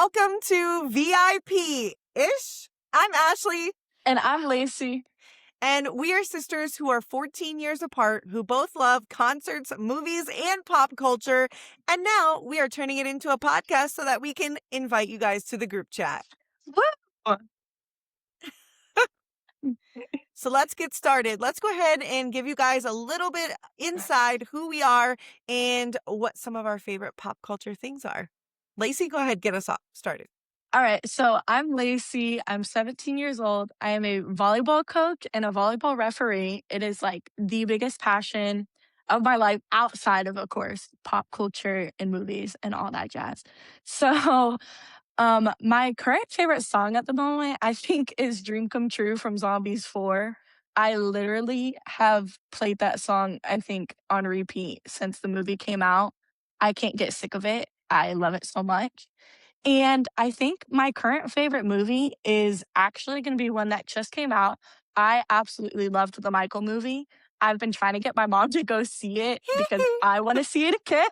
Welcome to VIP-ish. I'm Ashley, And I'm Lacey. and we are sisters who are 14 years apart, who both love concerts, movies, and pop culture. And now we are turning it into a podcast so that we can invite you guys to the group chat. Woo! So let's get started. Let's go ahead and give you guys a little bit inside who we are and what some of our favorite pop culture things are. Lacey, go ahead, get us off started. All right, so I'm Lacey. I'm 17 years old. I am a volleyball coach and a volleyball referee. It is like the biggest passion of my life outside of course, pop culture and movies and all that jazz. So, my current favorite song at the moment, I think, is Dream Come True from Zombies 4. I literally have played that song, I think, on repeat since the movie came out. I can't get sick of it. I love it so much. And I think my current favorite movie is actually going to be one that just came out. I absolutely loved the Michael movie. I've been trying to get my mom to go see it because I want to see it again.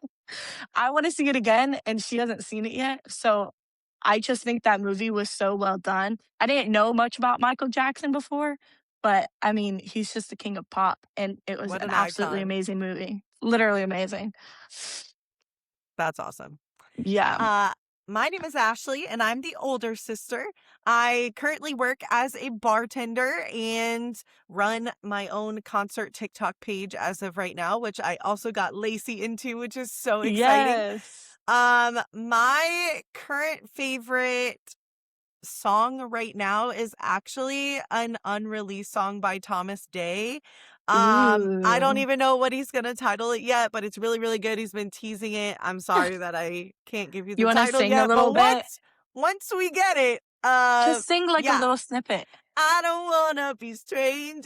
I want to see it again, and she hasn't seen it yet. So I just think that movie was so well done. I didn't know much about Michael Jackson before, but I mean, he's just the king of pop, and it was What an an absolutely icon. amazing movie. Literally amazing. That's awesome. Yeah. My name is Ashley, and I'm the older sister. I currently work as a bartender and run my own concert TikTok page as of right now, which I also got Lacey into, which is so exciting. Yes. My current favorite song right now is actually an unreleased song by Thomas Day. I don't Ooh. even know what he's gonna title it yet, but it's really, really good. He's been teasing it. I'm sorry that I can't give you You the wanna title sing a yet, little but bit? once we get it, Just sing like a yeah. little snippet. I don't wanna be strangers.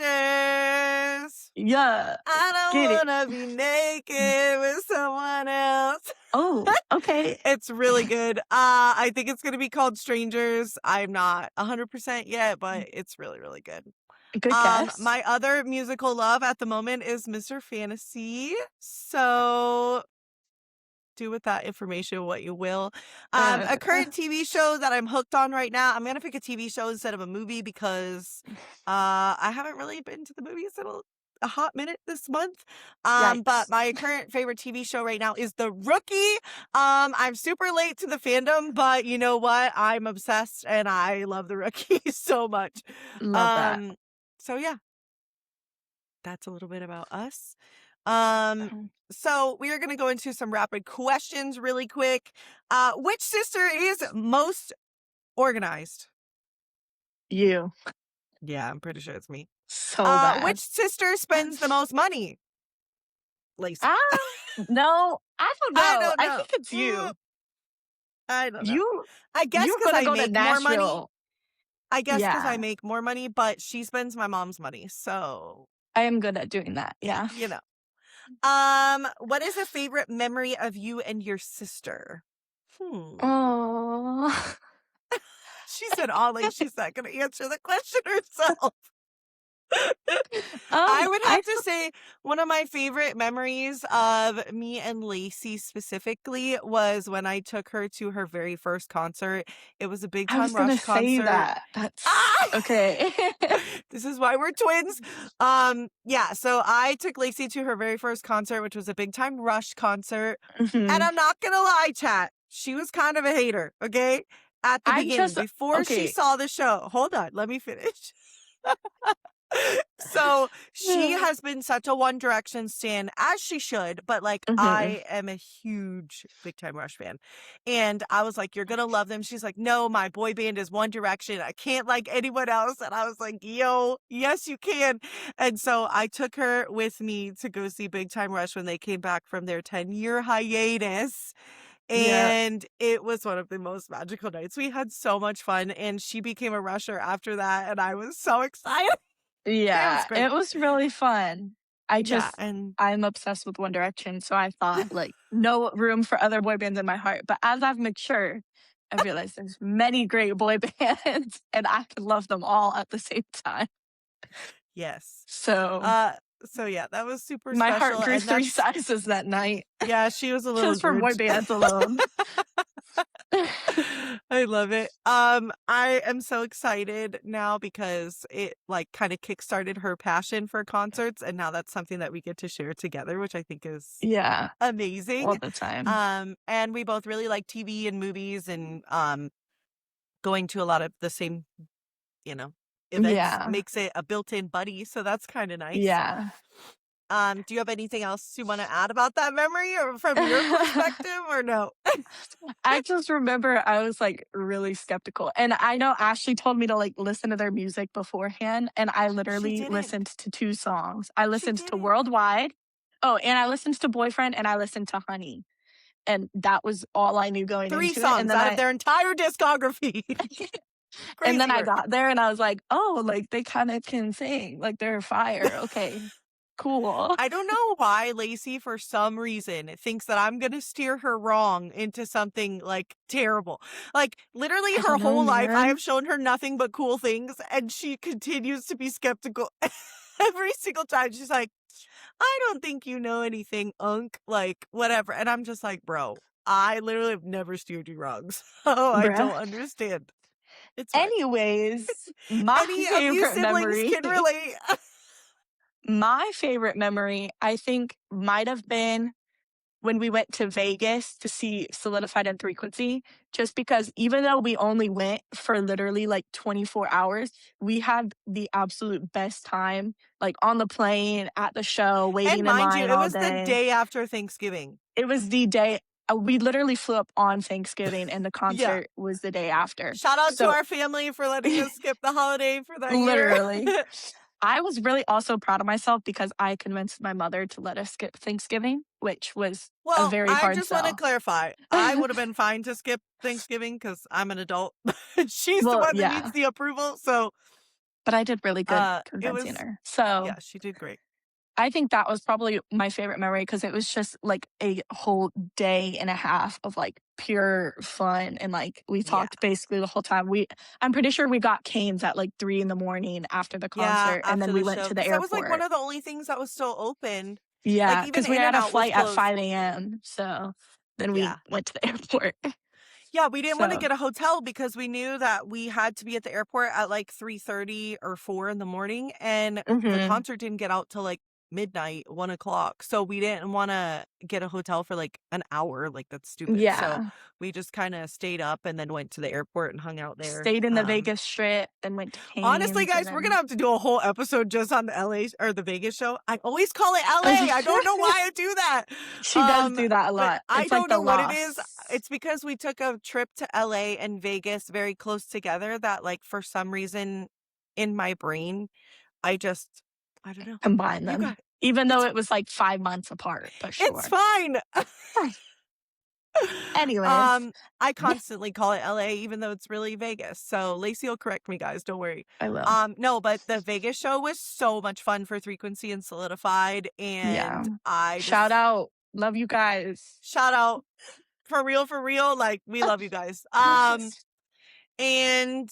Yeah. I Get don't it. wanna be naked with someone else. Oh, okay. It's really good. I think it's gonna be called Strangers. I'm not 100% yet, but it's really, really good. Good guess. My other musical love at the moment is Mr. Fantasy. So do with that information what you will. A Uh, current TV show that I'm hooked on right now. I'm gonna pick a TV show instead of a movie because I haven't really been to the movies in a hot minute this month. But yikes. my current favorite TV show right now is The Rookie. I'm super late to the fandom, but you know what? I'm obsessed and I love The Rookie so much. Love that. Um, so yeah, that's a little bit about us. Um, so we are going to go into some rapid questions really quick. Which sister is most organized? You. Yeah, I'm pretty sure it's me. So bad. Which sister spends the most money? Lacey. Ah, no, I don't I know. don't I know. think it's you. I don't know. You I guess you're because gonna I go to make more money. Nashville. I guess because I Yeah. make more money, but she spends my mom's money. So, I am good at doing that. Yeah. you know. What is a favorite memory of you and your sister? Oh. She said all like she's not going to answer the question herself. I would have to say one of my favorite memories of me and Lacey specifically was when I took her to her very first concert. It was a Big I was Time gonna Rush say concert. that. That's Ah! okay. This is why we're twins. Yeah, so I took Lacey to her very first concert, which was a Big Time Rush concert. And Mhm. I'm not gonna lie, chat. She was kind of a hater, okay? At the I beginning, just before she okay. saw the show. Hold on, let me finish. So she has been such a One Direction stan, as she should, but like Mhm. I am a huge Big Time Rush fan. And I was like, you're gonna love them. She's like, no, my boy band is One Direction. I can't like anyone else. And I was like, yo, yes, you can. And so I took her with me to go see Big Time Rush when they came back from their 10-year hiatus. Yeah. And it was one of the most magical nights. We had so much fun, and she became a rusher after that, and I was so excited. It was Yeah, great. it was really fun. Yeah, and I'm obsessed with One Direction, so I thought, like, no room for other boy bands in my heart. But as I've matured, I've realized there's many great boy bands, and I can love them all at the same time. yes. So So yeah, that was super my heart special, grew and 3 that's sizes that night yeah, she was a little just for boy Grinch. bands alone. I love it. I am so excited now because it like kind of kickstarted her passion for concerts, and now that's something that we get to share together, which I think is Yeah, amazing. all the time. And we both really like TV and movies and going to a lot of the same, you know, events Yeah, makes it a built-in buddy, so that's kind of nice. yeah. Do you have anything else you want to add about that memory or from your perspective or no? I just remember I was, like, really skeptical, and I know Ashley told me to, like, listen to their music beforehand, and I She literally didn't. listened to 2 songs. I She listened to didn't. Worldwide. Oh, and I listened to Boyfriend, and I listened to Honey, and that was all I knew going 3 into it, songs out of their entire discography. and then Crazy I work. got there and I was like, "Oh, like, they kinda can sing, like, they're fire, okay, cool." I don't know why Lacey, for some reason, thinks that I'm gonna steer her wrong into something, like, terrible. Like, literally I her don't know, whole life, I have man. shown her nothing but cool things, and she continues to be skeptical every single time. She's like, "I don't think you know anything, Unc," like, whatever, and I'm just like, "Bro, I literally have never steered you wrong, so I Bruh. don't understand. It's fine." Anyways, my Any of you favorite siblings memory can relate. my favorite memory, I think, might have been when we went to Vegas to see Solidified and Frequency, just because even though we only went for literally, like, 24 hours, we had the absolute best time, like, on the plane, at the show, And waiting in mind you, line it all was the day. day after Thanksgiving. It was the day we literally flew up on Thanksgiving, and the Yeah. concert was the day after. Shout out to So our family for letting us skip the holiday for that year. literally. I was really also proud of myself because I convinced my mother to let us skip Thanksgiving, which was a Well, very I hard just wanna sell. clarify, I would have been fine to skip Thanksgiving because 'cause I'm an adult. She's the Well, one that needs yeah, the approval, so, but I did really good it convincing was her. So, yeah, she did great. I think that was probably my favorite memory because it was just, like, a whole day and a half of, like, pure fun, and, like, we Yeah. talked basically the whole time. I'm pretty sure we got Cane's at, like, 3 in the morning after the Yeah, concert, and then after we the went show to the because that was, like, one airport. of the only things that was still open. Like, Yeah, even because we had a In-N-Out was flight at closed. 5 AM, so then we Yeah. went to the airport. Yeah, we didn't wanna So get a hotel because we knew that we had to be at the airport at, like, 3:30 or 4 in the morning, and the mhm, concert didn't get out till, like, midnight, 1 o'clock, so we didn't wanna get a hotel for, like, an hour, like, that's stupid, so yeah. we just kinda stayed up and then went to the airport and hung out there. Stayed in the Vegas Strip, then went to Honestly, Cane's, and guys, we're gonna then have to do a whole episode just on the LA or the Vegas show. I always call it LA, I don't know why I do that. she does do that a But lot. I It's like don't the know what it is. loss. It's because we took a trip to LA and Vegas very close together that, like, for some reason in my brain, I just I don't know. Combine You them, got even though it's it was, like, 5 months apart, but it's sure. fine. Anyways, I constantly call it LA even though it's really Vegas. So Lacey will correct me, guys, don't worry. I will. No, but the Vegas show was so much fun for Frequency and Solidified, Yeah. and I Shout just out. Love you guys. shout out for real, like, we love you guys. And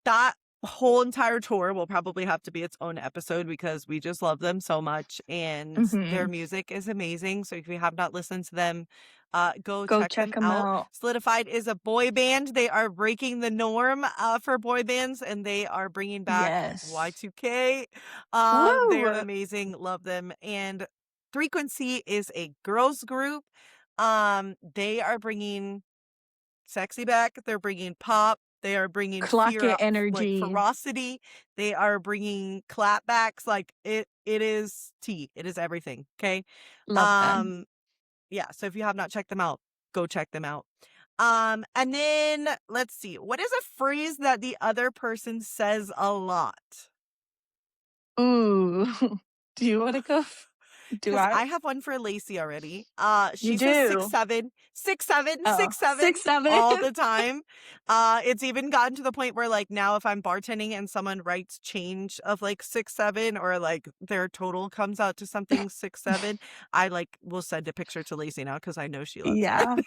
that whole entire tour will probably have to be its own episode because we just love them so much and their Mhm. music is amazing. So if you have not listened to them, go Go check check them them out. out. Solidified is a boy band. They are breaking the norm for boy bands and they are bringing back Yes. Y2K. They are Woo! amazing. Love them. And Frequency is a girls group. They are bringing sexy back. They're bringing pop. They are bringing Clock fear, it like energy. ferocity. They are bringing clapbacks. Like it is tea. It is everything. Okay. Love them. Um, yeah. So if you have not checked them out, go check them out. And then let's see. What is a phrase that the other person says a lot? Ooh. Do you wanna go? Do Because I? I have one for Lacey already. You She says six do? seven, six seven, Oh, six seven 6'7"? all the time. It's even gotten to the point where like now if I'm bartending and someone writes change of like 6'7" or like their total comes out to something 6'7", I like will send a picture to Lacey now because I know she loves it. Yeah.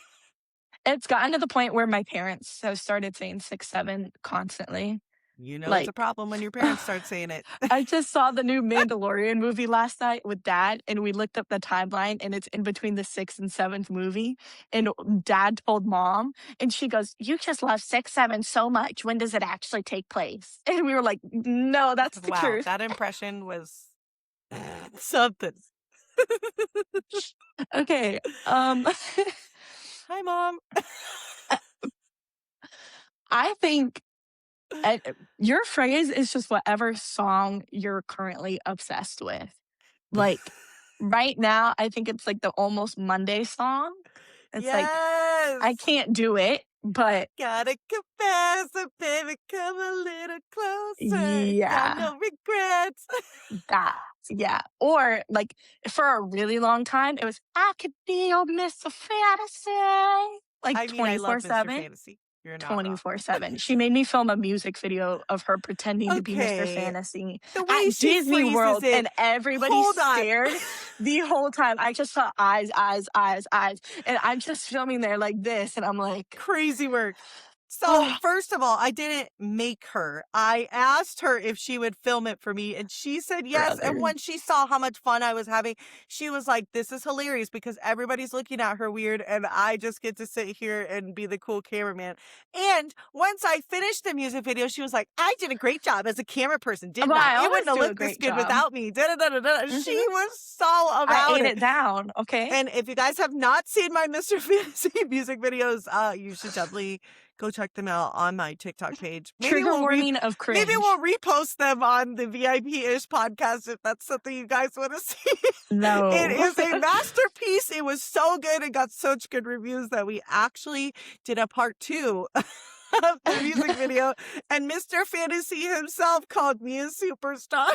It's gotten to the point where my parents have started saying 6'7" constantly. You know it's a Like, problem when your parents start saying it. I just saw the new Mandalorian movie last night with dad, and we looked up the timeline, and it's in between the 6th and 7th movie. And dad told mom, and she goes, "You just love 6, 7 so much. When does it actually take place?" And we were like, "No, that's the Wow, truth." that impression was something. Okay. Hi, mom. I think your phrase is just whatever song you're currently obsessed with. Like, right now, I think it's like the Almost Monday song. It's like, I Yes. can't do it, but Gotta confess, baby, come a little closer. Got yeah, no regrets. that, yeah. Or like for a really long time, it was I could be your Mr. Fantasy, like I mean, I love Mr. 24/7. Fantasy. You're not wrong. 24/7. She made me film a music video of her pretending to be Mr. Okay. Fantasy The way at she Disney phrases World, it. and everybody Hold on. stared the whole time. I just saw eyes, eyes, eyes, eyes, and I'm just filming there like this, and I'm like, Crazy work. So, "Oh, first of all, I didn't make her. I asked her if she would film it for me, and she said yes. And brother." when she saw how much fun I was having, she was like, "This is hilarious because everybody's looking at her weird, and I just get to sit here and be the cool cameraman." And once I finished the music video, she was like, "I did a great job as a camera person, Well, didn't I? I It wouldn't always have do a looked this great good job. without me." Da, da, da, da, da. She Mhm. was so I about ate it. it down, okay? And if you guys have not seen my Mr. Fantasy music videos, you should definitely go check them out on my TikTok page. Trigger warning of Maybe cringe. we'll repost them on the VIP-ish podcast if that's something you guys want to see. It No. is a masterpiece. It was so good. It got such good reviews that we actually did a part 2 of the music video. And Mr. Fantasy himself called me a superstar.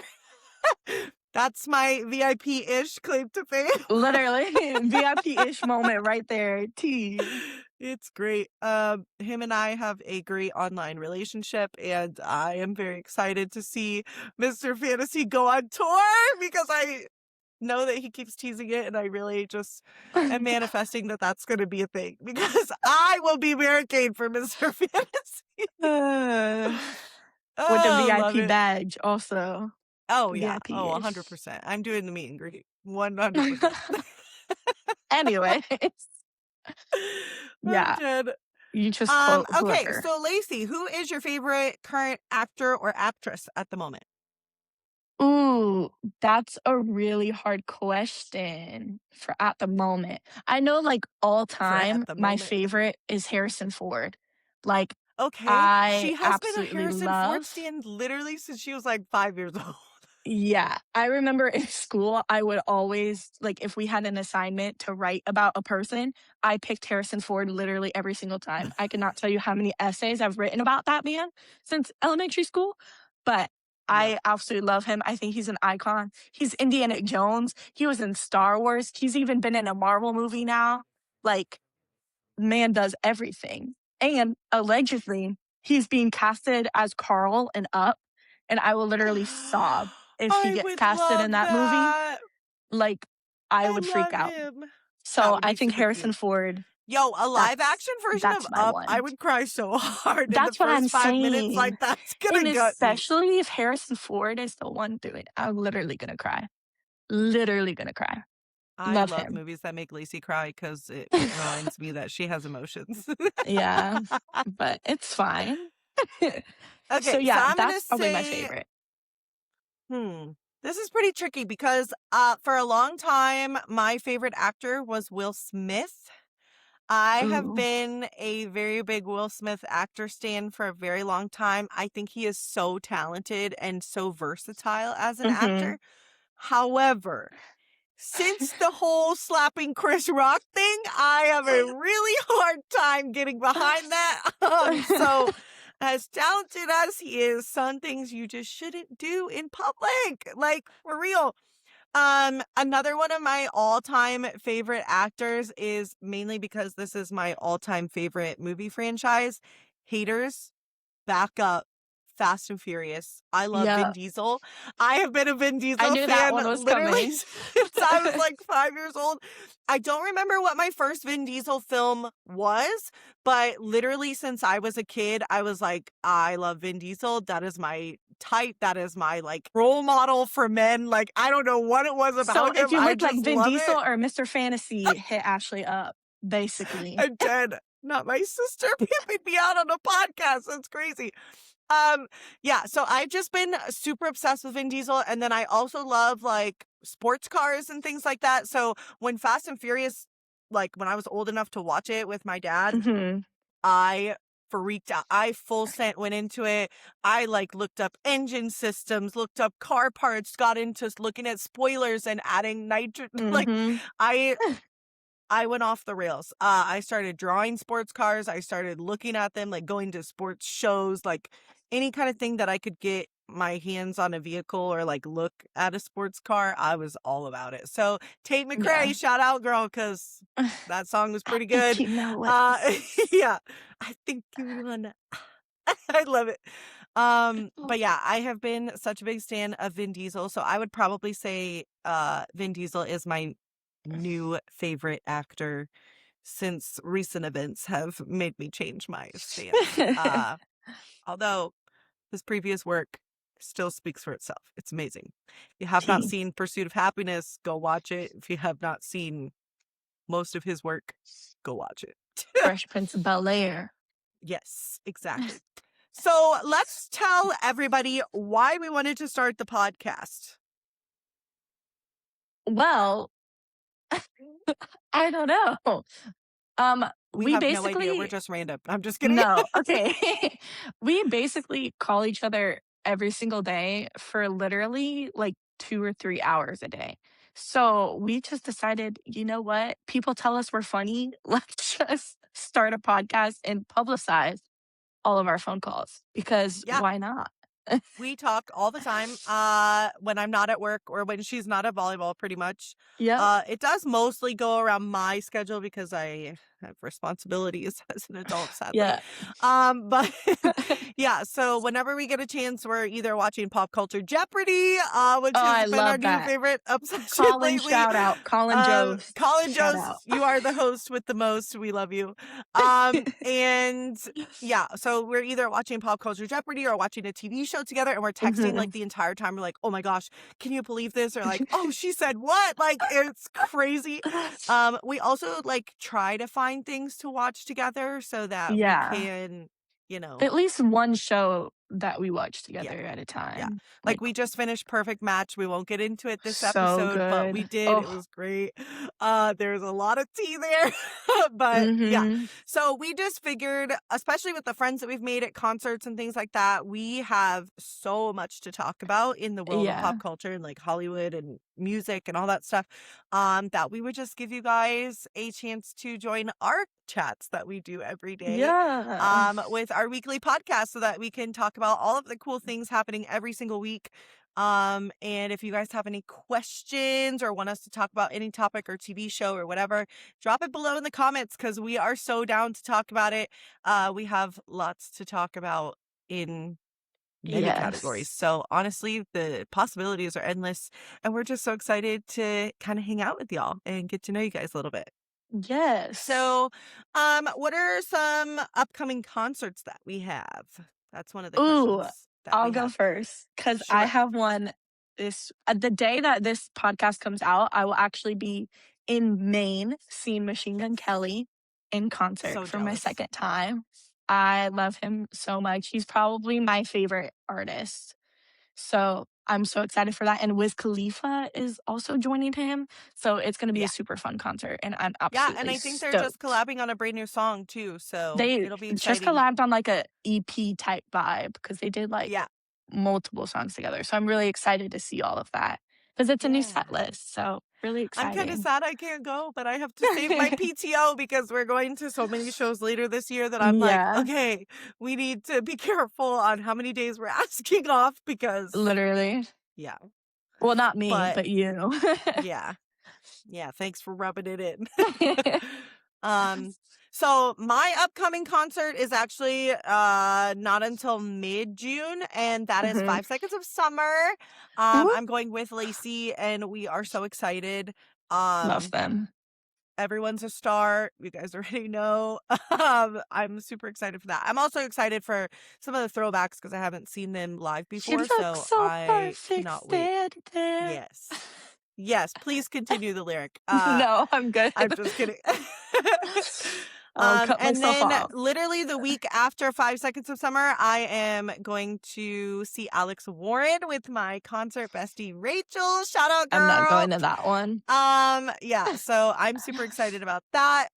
That's my VIP-ish claim to fame. Literally, VIP-ish moment right there. Tea. It's great. Him and I have a great online relationship, and I am very excited to see Mr. Fantasy go on tour because I know that he keeps teasing it, and I really just am manifesting that that's going to be a thing because I will be barricade for Mr. Fantasy. Uh, with the Oh, love VIP it. badge also. Oh, yeah. Oh, VIP-ish. 100%. I'm doing the meet and greet. 100%. Anyways, I'm yeah, dead. you just quote Okay, whoever. so Lacey, who is your favorite current actor or actress at the moment? Ooh, that's a really hard question for at the moment. I know, like, all For at time, the my moment. favorite is Harrison Ford. Like, Okay, I she has been a absolutely Harrison Ford love. stan literally since she was like 5 years old. Yeah, I remember in school, I would always like, if we had an assignment to write about a person, I picked Harrison Ford literally every single time. I cannot tell you how many essays I've written about that man since elementary school, but Yep. I absolutely love him. I think he's an icon. He's Indiana Jones. He was in Star Wars. He's even been in a Marvel movie now. Like, man does everything. And allegedly, he's being casted as Carl in Up, and I will literally sob if he I gets would casted in love that movie. that. Like, I I would freak love out. him. That So would I be think super Harrison cute. Ford, Yo, a live that's action version of that's my Up, I one. would cry so hard in the That's what I'm first 5 minutes. saying. Like, that's gonna And gut me. especially if Harrison Ford is the one doing it, I'm literally gonna cry. Literally gonna cry. I Love love him. movies that make Lacey cry because it reminds me that she has emotions. Yeah, but it's fine. So Okay, so yeah, I'm gonna that's probably my say favorite. Hmm. This is pretty tricky because for a long time my favorite actor was Will Smith. I have Ooh. been a very big Will Smith actor stan for a very long time. I think he is so talented and so versatile as an Mhm. actor. However, since the whole slapping Chris Rock thing, I have a really hard time getting behind that. So as talented as he is, some things you just shouldn't do in public. Like for real. Another one of my all-time favorite actors is mainly because this is my all-time favorite movie franchise, Haters, Back Up, Fast and Furious. I love Vin Yeah, Diesel. I have been a Vin I Diesel knew that fan one was literally coming. since I was like 5 years old. I don't remember what my first Vin Diesel film was, but literally since I was a kid, I was like, I love Vin Diesel. That is my type. That is my like role model for men. Like, I don't know what it was So about if him. you I look like just Vin love Diesel it. or Mr. Fantasy, hit Ashley up, basically. I'm dead. Not my sister pimping me out on a podcast. That's crazy. Yeah, so I've just been super obsessed with Vin Diesel, and then I also love like sports cars and things like that. So when Fast and Furious, like when I was old enough to watch it with my dad, Hmm. I freaked out. I full sent went into it. I like looked up engine systems, looked up car parts, got into looking at spoilers and adding nitrogen. Like Hmm. I I went off the rails. I started drawing sports cars. I started looking at them, like going to sports shows, like any kind of thing that I could get my hands on a vehicle or like look at a sports car. I was all about it. So Tate Yeah. McRae, shout out, girl, because that song was I pretty think good. you know what this is. Yeah, I think you wanna. I love it. But yeah, I have been such a big stan of Vin Diesel, so I would probably say Vin Diesel is my new favorite actor since recent events have made me change my stance. Although his previous work still speaks for itself. It's amazing. If you have not T. seen Pursuit of Happiness, go watch it. If you have not seen most of his work, go watch it. Fresh Prince of Bel-Air. Yes, exactly. So let's tell everybody why we wanted to start the podcast. Well, I don't know. Um, We we have no idea. We're basically just random. I'm just kidding. no, okay. We basically call each other every single day for literally like 2 or 3 hours a day. So we just decided, you know what? People tell us we're funny. Let's just start a podcast and publicize all of our phone calls because Yeah. why not? We talk all the time when I'm not at work or when she's not at volleyball, pretty much. Yep. It does mostly go around my schedule because I have responsibilities as an adult, sadly. Yeah. But yeah, so whenever we get a chance, we're either watching Pop Culture Jeopardy, which Oh, has I been our love new that. favorite obsession Colin, lately. shout out. Colin Jost, Colin shout out. Jost, you are the host with the most. We love you. And yeah, so we're either watching Pop Culture Jeopardy or watching a TV show together, and we're texting like Mhm. the entire time. We're like, oh my gosh, can you believe this? Or like, oh, she said what? Like, it's crazy. We also like try to find things to watch together so that we Yeah. can, you know, At least one show that we watch yeah. together at a Yeah. time. Like Like, we just finished Perfect Match. We won't get into it this so episode, but we good. did. It Oh, was great. There's a lot of tea there. But yeah. mhm. So we just figured, especially with the friends that we've made at concerts and things like that, we have so much to talk about in the world of Yeah. pop culture and like Hollywood and music and all that stuff. That we would just give you guys a chance to join our chats that we do every day Yeah. with our weekly podcast so that we can talk about all of the cool things happening every single week. And if you guys have any questions or want us to talk about any topic or TV show or whatever, drop it below in the comments because we are so down to talk about it. We have lots to talk about in many categories. Yes. So honestly, the possibilities are endless. And we're just so excited to kind of hang out with y'all and get to know you guys a little bit. Yes. So, what are some upcoming concerts that we have? That's one of the Ooh, questions that I'll we go have. first because I Sure. have one this the day that this podcast comes out, I will actually be in Maine seeing Machine Gun Kelly in concert So for my jealous. second time. I love him so much. He's probably my favorite artist. So I'm so excited for that. And Wiz Khalifa is also joining him. So it's going to be a Yeah. super fun concert. And I'm Yeah, and absolutely I think they're just stoked. collabing on a brand new song too, so They it'll be just exciting. collabed on like a EP type vibe because they did like Yeah. multiple songs together. So I'm really excited to see all of that because it's a new Yeah. set list. So really I'm kind of exciting. sad I can't go, but I have to save my PTO because we're going to so many shows later this year that I'm like, Yeah, okay, we need to be careful on how many days we're asking off because literally. yeah. Well, not me, But but you. yeah. Yeah, thanks for rubbing it in. So my upcoming concert is actually not until mid-June, and that is Mhm. 5 Seconds of Summer. Woo! I'm going with Lacey, and we are so excited. Love them. Everyone's a star. You guys already know. I'm super excited for that. I'm also excited for some of the throwbacks because I haven't seen them live You before, look so so I perfect cannot wait. standing there. Yes. Yes, please continue the lyric. No, I'm good. I'm just kidding. I'll cut And myself then off. literally the week after 5 Seconds of Summer, I am going to see Alex Warren with my concert bestie Rachel. Shout out, I'm not girl. going to that one. Yeah, so I'm super excited about that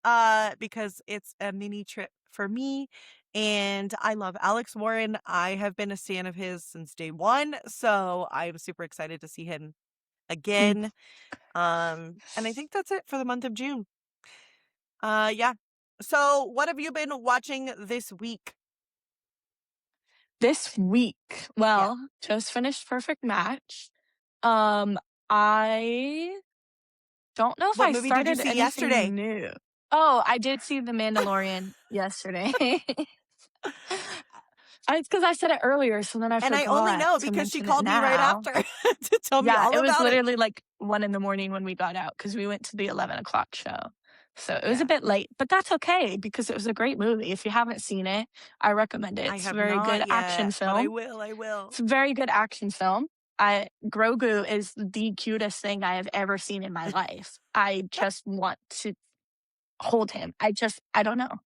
because it's a mini trip for me. And I love Alex Warren. I have been a stan of his since day one, so I'm super excited to see him Mm. again. And I think that's it for the month of June. Yeah. So what have you been watching this week? This week, Yeah. well, just finished Perfect Match. I don't know if What I movie did you started see anything yesterday? new. Oh, I did see The Mandalorian yesterday. It's because I said it earlier, so then I And I only forgot know to because she mention it called me right now. after to tell me Yeah, all it was about it. literally like 1 in the morning when we got out because we went to the 11 o'clock show. So it was a Yeah. bit late, but that's okay because it was a great movie. If you haven't seen it, I recommend it. I It's a have very good not action yet, but I film. will. I will. It's a very good action film. Grogu is the cutest thing I have ever seen in my life. I just want to hold him. I don't know.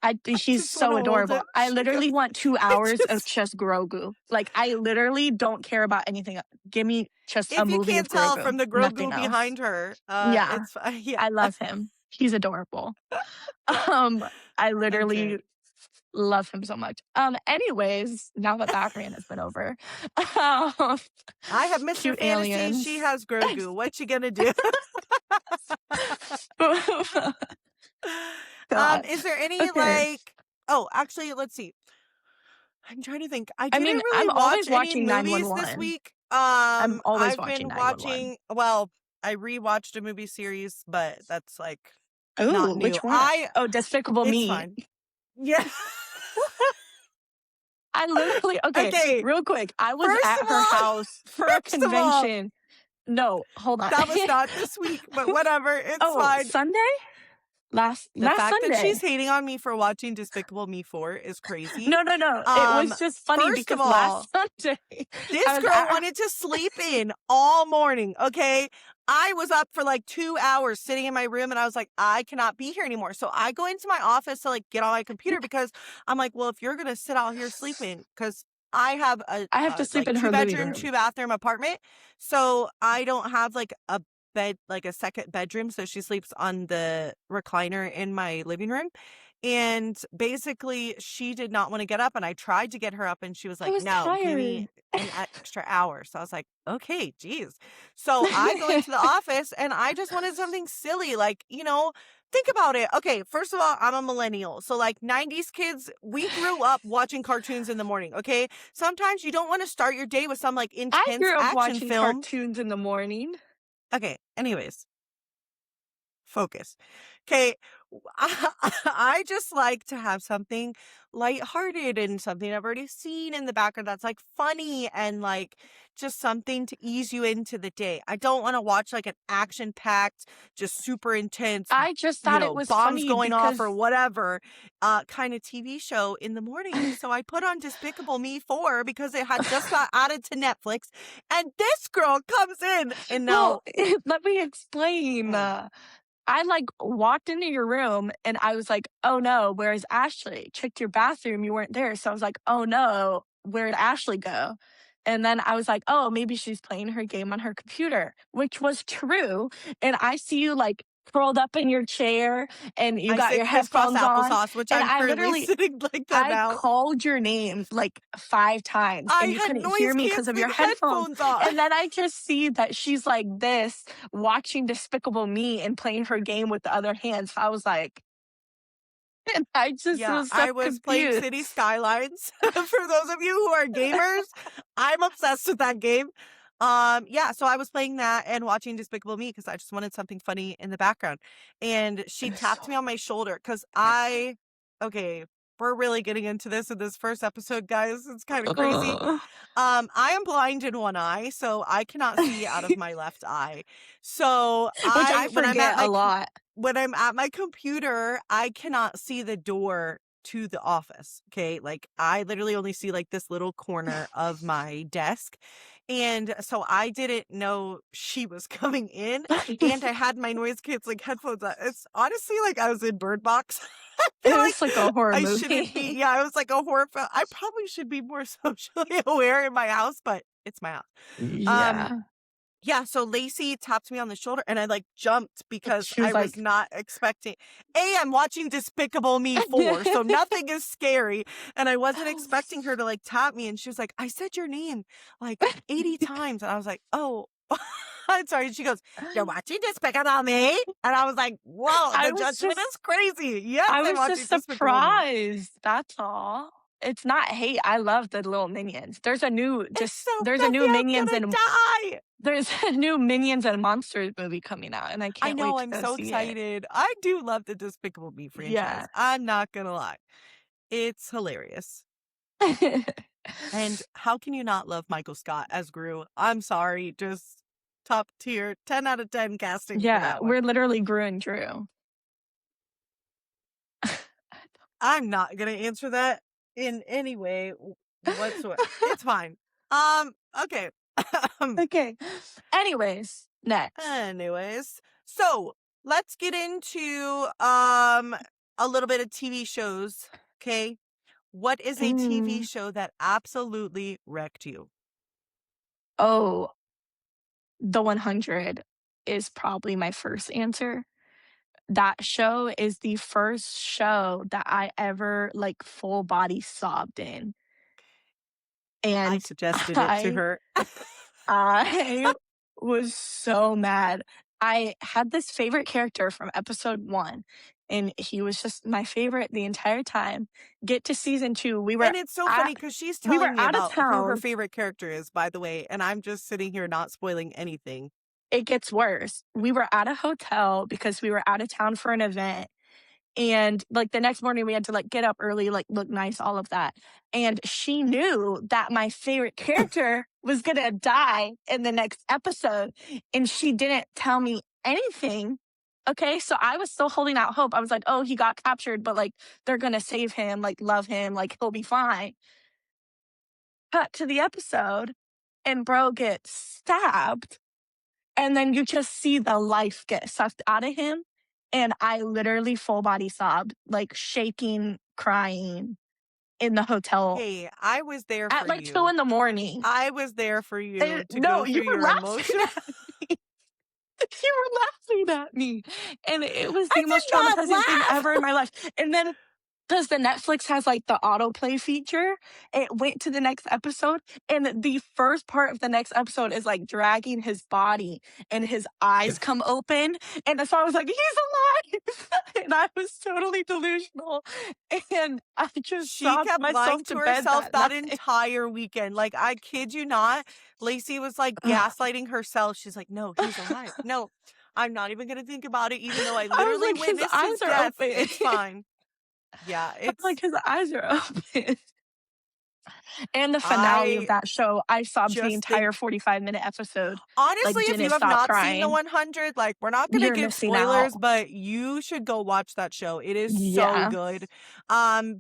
I He's just want so to hold adorable. it. I She goes, literally want 2 I hours of just, just Grogu. Like, I literally don't care about anything. Give me just a if you movie of can't tell Grogu, from the nothing Grogu else. behind her, Yeah, it's, yeah. I love him. He's adorable. Um, I Okay. literally love him so much. Anyways, now that that rant has been over, um, I have Mr. cute Fantasy. She aliens. has Grogu. What you gonna do? God. Is there any Okay. oh, actually, let's see. I'm trying to think. I I didn't mean, really I'm watch always any watching movies this 911. week. I'm always I've watching been 911. watching, well, I rewatched a movie series, but that's not Ooh, new. which one? Oh, Despicable It's Me. fine. Yeah. I literally okay, Okay. real quick, I was First of at her all, house for a first of all, convention. No, hold on. that was not this week, but whatever. It's Oh, fine. Sunday? Last The last fact that she's Sunday. hating on me for watching Despicable Me 4 is crazy. No, no, no. It was just funny First of because all, last Sunday I this was girl at her. wanted to sleep in all morning, okay? I was up for 2 hours sitting in my room and I was like, I cannot be here anymore. So I go into my office to get on my computer because I'm like, well, if you're going to sit out here sleeping, because I have I have to sleep in two her living bedroom, room. 2 bathroom apartment. So I don't have a bed, a second bedroom. So she sleeps on the recliner in my living room. And basically, she did not want to get up. And I tried to get her up, and she was I like, was no, give tired. me an extra hour. So I was like, okay, geez. So I go into the office and I just wanted something silly, think about it. Okay, first of all, I'm a millennial. So 90s kids, we grew up watching cartoons in the morning, okay? Sometimes you don't want to start your day with some I intense grew up action watching film. cartoons in the morning. Okay, anyways, focus. Okay, I just like to have something lighthearted and something I've already seen in the background that's funny and just something to ease you into the day. I don't want to watch an action-packed, just super intense, I just thought it was bombs funny going off or because whatever, kind of TV show in the morning. So I put on Despicable Me 4 because it had just got added to Netflix, and this girl comes in and well, now. let me explain. Mm, I walked into your room and I was like, oh no, where's Ashley? Checked your bathroom, you weren't there. So I was like, oh no, where'd Ashley go? And then I was like, oh, maybe she's playing her game on her computer, which was true. And I see you curled up in your chair and you I got said your crisscross headphones on. applesauce, which And I'm I currently literally sitting like that I now. called your name 5 times I and you had couldn't hear noise me because of your canceling headphones. headphones on. And then I just see that she's like this, watching Despicable Me and playing her game with the other hand. So I was like, and I just Yeah, was so I was playing confused. City Skylines. For those of you who are gamers, I'm obsessed with that game. Yeah, so I was playing that and watching Despicable Me because I just wanted something funny in the background. And she It was tapped so me on my shoulder because okay, we're really getting into this in this first episode, guys. It's kind of crazy. Ugh. I am blind in one eye, so I cannot see out of my left eye. So Which I forget a lot. when I'm at my computer, I cannot see the door to the office. Okay. Like I literally only see like this little corner of my desk. And so I didn't know she was coming in and I had my noise canceling headphones on. It's honestly like I was in Bird Box. I It feel was like a like horror I shouldn't be. movie. Yeah, it was like a horror film. I probably should be more socially aware in my house, but it's my house. Um, Yeah. yeah, so Lacey tapped me on the shoulder and I like jumped because She I was was like, not expecting. I'm watching Despicable Me 4, so nothing is scary. And I wasn't expecting her to like tap me. And she was like, I said your name like 80 times. And I was like, oh, I'm sorry. And she goes, you're watching Despicable Me? And I was like, whoa, I the was judgment just is crazy. Yes, I I'm was watching just Despicable Me. surprised, that's all. It's not hate, I love the little Minions. It's so There's a fluffy. new I'm Minions gonna and die. there's a new Minions and Monsters movie coming out, and I I can't wait know, to I'm go so see it. excited. I do love the Despicable Me franchise. Yeah. I'm not gonna lie. It's hilarious. And how can you not love Michael Scott as Gru? I'm sorry, just top tier, 10 out of 10 casting for Yeah, that one. we're literally Gru and Drew. I'm not gonna answer that in any way whatsoever. It's fine. Um, okay. Okay. Anyways, next. Anyways, so let's get into a little bit of TV shows. Okay. What is a TV Mm. show that absolutely wrecked you? Oh, The 100 is probably my first answer. That show is the first show that I ever, like, full body sobbed in, I and suggested it to I her. I was so mad. I had this favorite character from episode 1, and he was just my favorite the entire time. Get to season 2, And it's so at funny because she's we were telling me out of about who her town. favorite character is, by the way, and I'm just sitting here not spoiling anything. It gets worse. We were at a hotel because we were out of town for an event, and, like, the next morning, we had to, like, get up early, like, look nice, all of that, and she knew that my favorite character was gonna die in the next episode, and she didn't tell me anything, okay? So I was still holding out hope. I was like, "Oh, he got captured, but, like, they're gonna save him, like, love him, like, he'll be fine." Cut to the episode, and bro gets stabbed, and then you just see the life get sucked out of him, and I literally full body sobbed, like, shaking, crying in the hotel Hey, I was there at, for like, 2 you. in the morning. I was there for you And to no, go you through were your laughing emotion. at me. You were laughing at me, and it was I the did most not traumatizing thing laugh. ever in my life, and then 'cause the Netflix has, like, the autoplay feature, it went to the next episode, and the first part of the next episode is, like, dragging his body, and his eyes come open, and so I was like, "He's alive!" And I was totally delusional, and I just She sobbed kept myself lying to to bed herself that that night. entire weekend. Like, I kid you not. Lacey was like gaslighting herself. She's like, no, he's alive. No, I'm not even going to think about it, even though I I was literally like, "His witnessed his eyes are death. open." It's fine. Yeah, I'm like, "His eyes are open." And the finale of I that show, I sobbed the just entire think 45-minute episode, honestly, like, if you didn't have stop not seen The crying. 100, like, we're not gonna You're give missing out. spoilers, but you should go watch that show. It is so Yeah. good.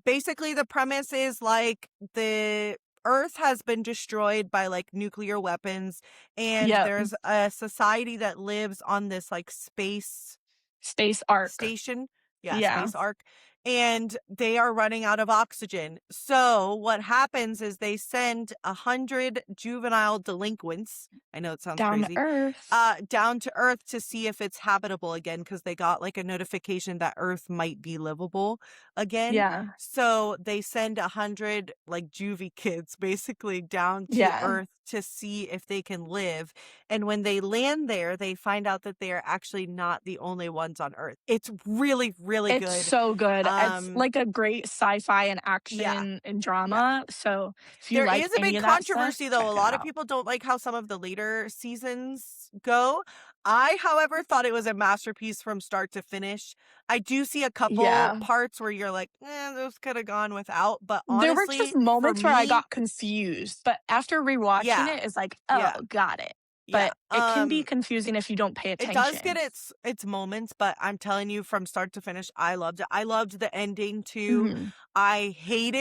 Basically, the premise is, like, the Earth has been destroyed by, like, nuclear weapons, and Yep. there's a society that lives on this, like, space Space Arc. station. Yeah, Yeah. space arc. And they are running out of oxygen. So what happens is they send 100 juvenile delinquents. I know it sounds Down to crazy. Earth. Down to Earth to see if it's habitable again because they got like a notification that Earth might be livable again. Yeah. So they send 100 like juvie kids basically down to Yeah. Earth to see if they can live. And when they land there, they find out that they are actually not the only ones on Earth. It's really, really It's good. so good. it's Um, like a great sci-fi and yeah, action and yeah. drama, so if you There like is a any big of that stuff, controversy, though. check A it lot of out. people don't like how some of the later seasons go. I, however, thought it was a masterpiece from start to finish. I do see a couple Yeah. parts where you're like, those could have gone without. But There were just honestly, for moments where I me, got confused, but after rewatching yeah, it, it's like, "Oh, yeah, got it." yeah. But it can be confusing if you don't pay It does get attention. its moments, but I'm telling you, from start to finish, I loved it. I loved the ending too. Mhm. I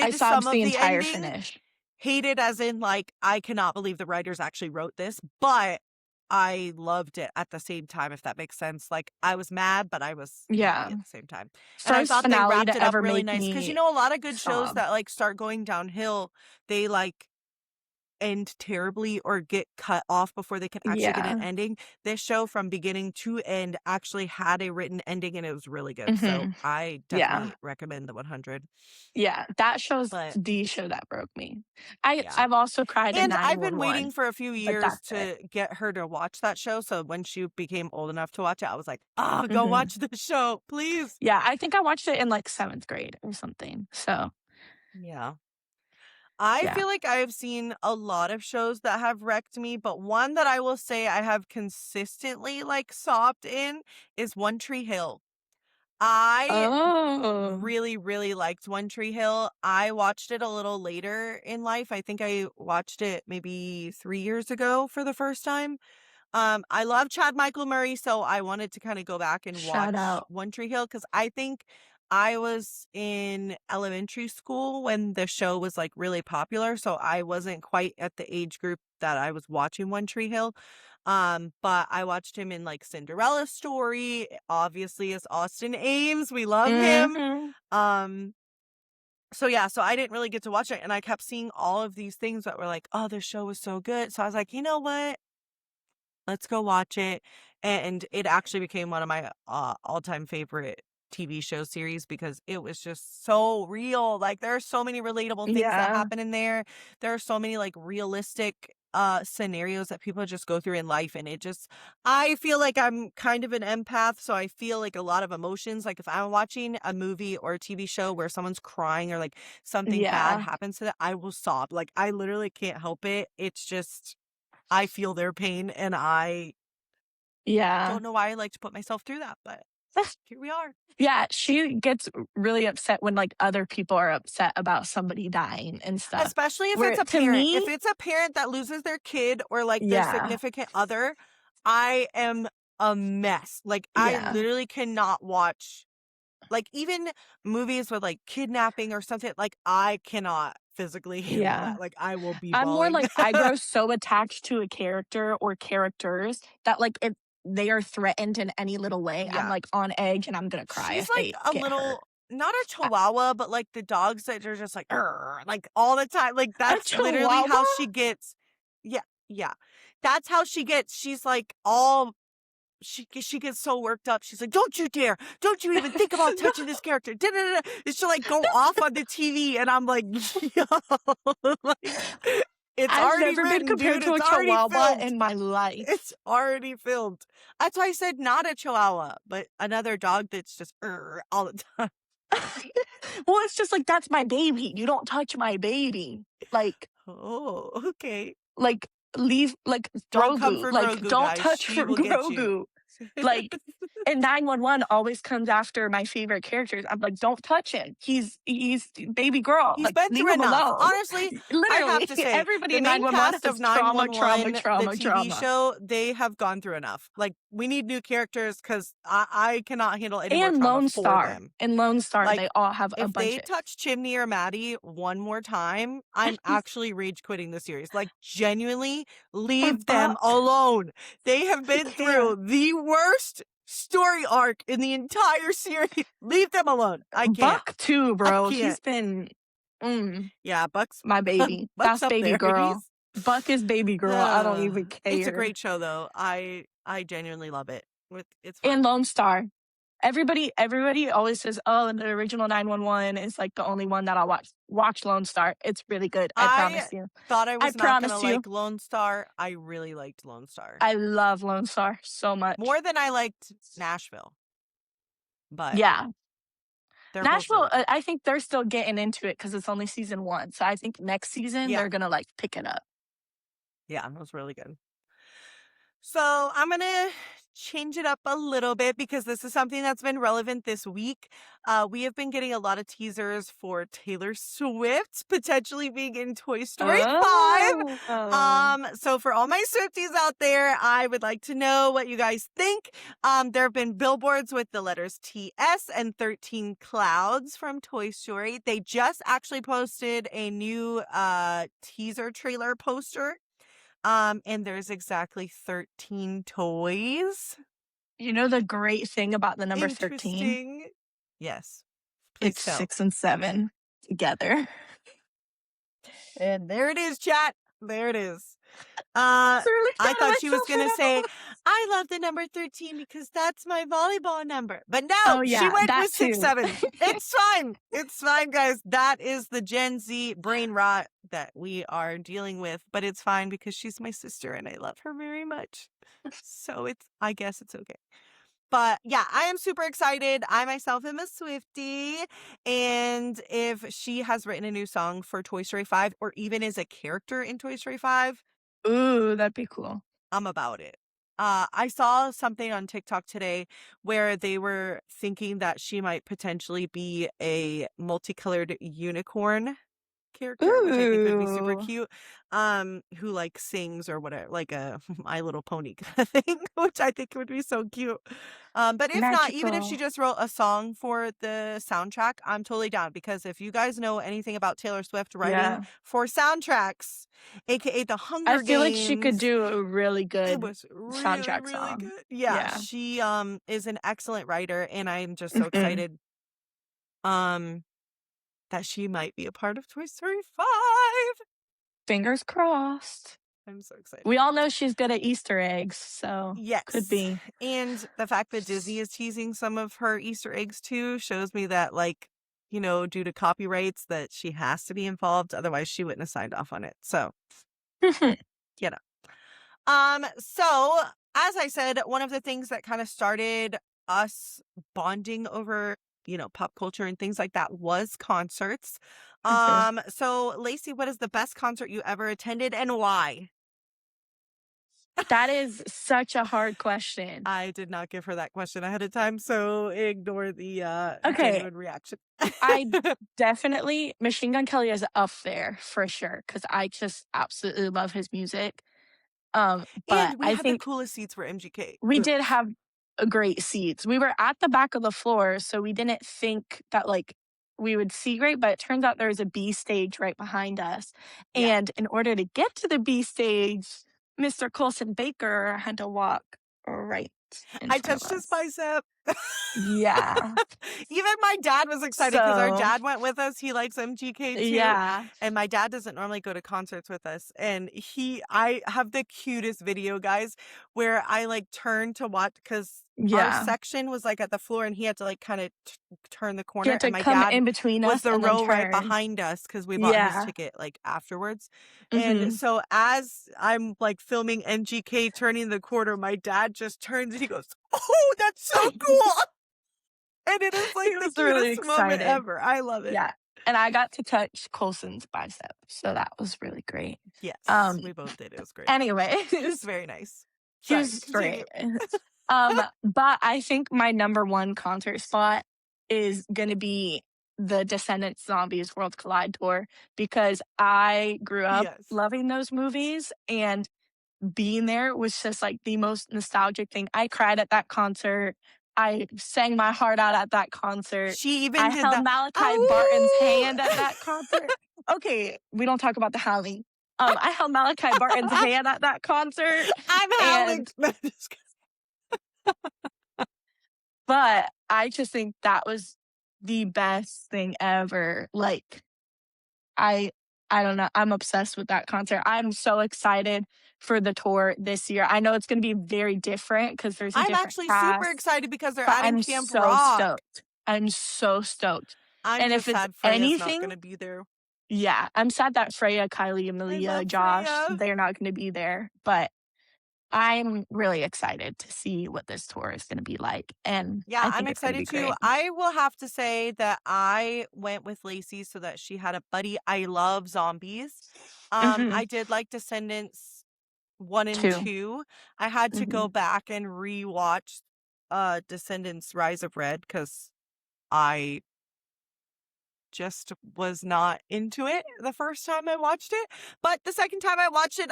I hated some sobbed the of the entire ending. finish. Hated as in, like, I cannot believe the writers actually wrote this, but I loved it at the same time, if that makes sense. Like, I was mad, but I was happy Yeah. at the same time. And I First thought they finale wrapped to it up ever really make nice because me a lot of good shows sob. that, like, start going downhill, they, like, end terribly or get cut off before they can actually get an Yeah. ending. This show from beginning to end actually had a written ending, and it was really good. So Mhm. I Yeah. definitely recommend the 100. Yeah, that show's But the show that broke me. yeah. I've also cried in And I've been waiting 911, for a few but years that's it. to get her to watch that show, so when she became old enough to watch it, I was like, "Oh, go Mhm. watch the show, please." Yeah, I think I watched it in, like, 7th grade or something, so, Yeah. I yeah. feel like I have seen a lot of shows that have wrecked me, but one that I will say I have consistently, like, sobbed in is One Tree Hill. I Oh. really, really liked One Tree Hill. I watched it a little later in life. I think I watched it maybe 3 years ago for the first time. I love Chad Michael Murray, so I wanted to kinda go back and Shout watch out. One Tree Hill because I think I was in elementary school when the show was, like, really popular, so I wasn't quite at the age group that I was watching One Tree Hill. But I watched him in, like, Cinderella Story, obviously, as Austin Ames, we love him. Mhm. Um, so yeah, so I didn't really get to watch it, and I kept seeing all of these things that were like, "Oh, this show was so good." So I was like, "You know what? Let's go watch it." And it actually became one of my, all-time favorite TV show series because it was just so real. Like, there are so many relatable things that Yeah. happen in there. There are so many, like, realistic, scenarios that people just go through in life, and it just I feel like I'm kind of an empath, so I feel, like, a lot of emotions. Like, if I'm watching a movie or a TV show where someone's crying or, like, something bad Yeah. happens to them, I will sob. Like, I literally can't help it. It's just I feel their pain, and I Yeah. don't know why I like to put myself through that, but here we are. Yeah, she gets really upset when, like, other people are upset about somebody dying and stuff. Especially if it's Where a to parent. If me it's a parent that loses their kid or, like, their yeah, significant other, I am a mess. Like, I yeah, literally cannot watch, like, even movies with, like, kidnapping or something, like, I cannot physically handle yeah. that. Like, I will be I'm more bawling. like I grow so attached to a character or characters that, like, if they are threatened in any little way, I'm, Yeah. like, on edge and I'm gonna cry She's if like they a get hurt. little, not a A chihuahua, but like the dogs that are just like, "Arr," like all the time. Like a that's literally how chihuahua? she gets. Yeah, yeah. That's how she gets. She's like all she gets so worked up. She's like, "Don't you dare! Don't you even think about touching this character!" Da-da-da-da. And she'll like go off on the TV, and I'm like, "Yo, like it's I've already never been written, compared dude. to a It's already chihuahua filmed. in my life. It's already filmed." That's why I said not a chihuahua, but another dog that's just all the time. Well, it's just like, "That's my baby, you don't touch my baby." Like Oh, okay. like, leave like, Don't come Grogu, for like, Grogu, don't guys. touch She for will get you. Grogu. Like, and 911 always comes after my favorite characters. I'm like, "Don't touch him. He's baby girl, He's like, been leave through him enough. alone." Honestly, I have Literally, to say, everybody the in main 911 cast of has trauma, trauma, 911, the trauma, TV trauma. show, they have gone through enough. Like, we need new characters because I cannot handle any more And trauma Lone for Star. them. And Lone Star, they Like, all have a if bunch they of touch Chimney or Maddie one more time, I'm actually rage quitting the series. Like, genuinely, or leave them Buck. alone. They have I been can't. through the worst story arc in the entire series. Leave them alone. I can't. Buck too, I bro. He's can't. been mm, Yeah, Buck's my baby. Buck's That's up baby there. girl. He's Buck is baby girl. I don't even it's a care. great show though. I genuinely love it. It's And fun. Lone Star. Everybody always says, "Oh, the original 911 is, like, the only one that I'll watch." Watch Lone Star. It's really good, I I promise you. thought I I was not gonna promise you. like Lone Star. I really liked Lone Star. I love Lone Star so much. More than I liked Nashville. But Yeah. They're both Nashville, really good. I think they're still getting into it because it's only season 1, so I think next season, Yeah. they're gonna, like, pick it up. Yeah, it was really good. So I'm gonna change it up a little bit because this is something that's been relevant this week. We have been getting a lot of teasers for Taylor Swift potentially being in Toy Story 5. Oh. So for all my Swifties out there, I would like to know what you guys think. There have been billboards with the letters TS and 13 clouds from Toy Story. They just actually posted a new teaser trailer poster. And there's exactly 13 toys. You know the great thing about the number 13? Interesting. Yes. Please It's tell. 6 and 7 together. And there it is, chat. There it is. I was really I proud of thought she was myself for gonna that say, one. I love the number 13 because that's my volleyball number. But no, Oh, she yeah, went that with six, too. seven. It's fine. It's fine, guys. That is the Gen Z brain rot that we are dealing with. But it's fine because she's my sister and I love her very much. So I guess it's okay. But yeah, I am super excited. I myself am a Swiftie. And if she has written a new song for Toy Story 5 or even is a character in Toy Story 5, Ooh, that'd be cool. I'm about it. I saw something on TikTok today where they were thinking that she might potentially be a multicolored unicorn character, which I think would be super Ooh, cute, who like sings or whatever, like a My Little Pony kind of thing, which I think would be so cute. But if not, even if she magical. just wrote a song for the soundtrack, I'm totally down because if you guys know anything about Taylor Swift writing Yeah. for soundtracks, aka The I Hunger feel like she could Games, do a really it good was really, soundtrack really song. good. Yeah, Yeah. she is an excellent writer and I'm just so Mhm. excited um that she might be a part of Toy Story 5. Fingers crossed. I'm so excited. We all know she's good at Easter eggs, so could Yes. be. And the fact that Disney is teasing some of her Easter eggs too shows me that, like, due to copyrights, that she has to be involved. Otherwise, she wouldn't have signed off on it. So, you know. So as I said, one of the things that kind of started us bonding over, pop culture and things like that was concerts. Mhm. So Lacey, what is the best concert you ever attended and why? That is such a hard question. I did not give her that question ahead of time, so ignore the Okay, genuine reaction. I definitely Machine Gun Kelly is up there for sure because I just absolutely love his music. But And we I had the think coolest seats for MGK. we Ugh. did have a great seats. We were at the back of the floor, so we didn't think that, like, we would see great, but it turns out there was a B stage right behind us, Yeah. and in order to get to the B stage, Mr. Colson Baker had to walk right in I front of touched his us. bicep. Yeah. Even my dad was excited because our So, dad went with us. He likes MGK too. yeah. And my dad doesn't normally go to concerts with us. And I have the cutest video, guys, where I like turned to watch because our Yeah. section was like at the floor and he had to like kind of turn the He corner. had And to my come dad in between was us the and then row right turn. behind us because we bought his Yeah. ticket like afterwards. And Mhm. so as I'm like filming MGK turning the corner, my dad just turns and he goes, "Oh, that's so cool." And it is like He the was really cutest moment excited. ever. I love it. Yeah, and I got to touch Colson's bicep, so that was really great. Yes, Um, we both did. It was great. He was anyways, very nice. he Sorry, was continue. great. But I think my number 1 concert spot is gonna be the Descendants Zombies World Collide tour because I grew up Yes. loving those movies, and being there was just, like, the most nostalgic thing. I cried at that concert. I sang my heart out at that concert. She even I did held the Malachi Barton's hand at "Ow!" that concert. Okay, we don't talk about the howling. I held Malachi Barton's hand at that concert, I'm howling. and but I just think that was the best thing ever. Like, I I don't know, I'm obsessed with that concert. I'm so excited for the tour this year. I know it's gonna be very different because there's a I'm different actually super cast, excited because they're but adding I'm Camp so Rock. stoked. I'm so stoked. I'm And if just it's sad Freya's not anything, gonna be there. yeah, I'm sad that Freya, Kylie, I Amelia, love Josh, Freya. they're not gonna be there, but, I'm really excited to see what this tour is gonna be like, and Yeah, I I'm think it's gonna excited be too. great. I will have to say that I went with Lacey so that she had a buddy. I love zombies. Mhm. I did like Descendants 1 and 2. 2. I had to go Mhm. back and rewatch Descendants Rise of Red because I just was not into it the first time I watched it. But the second time I watched it,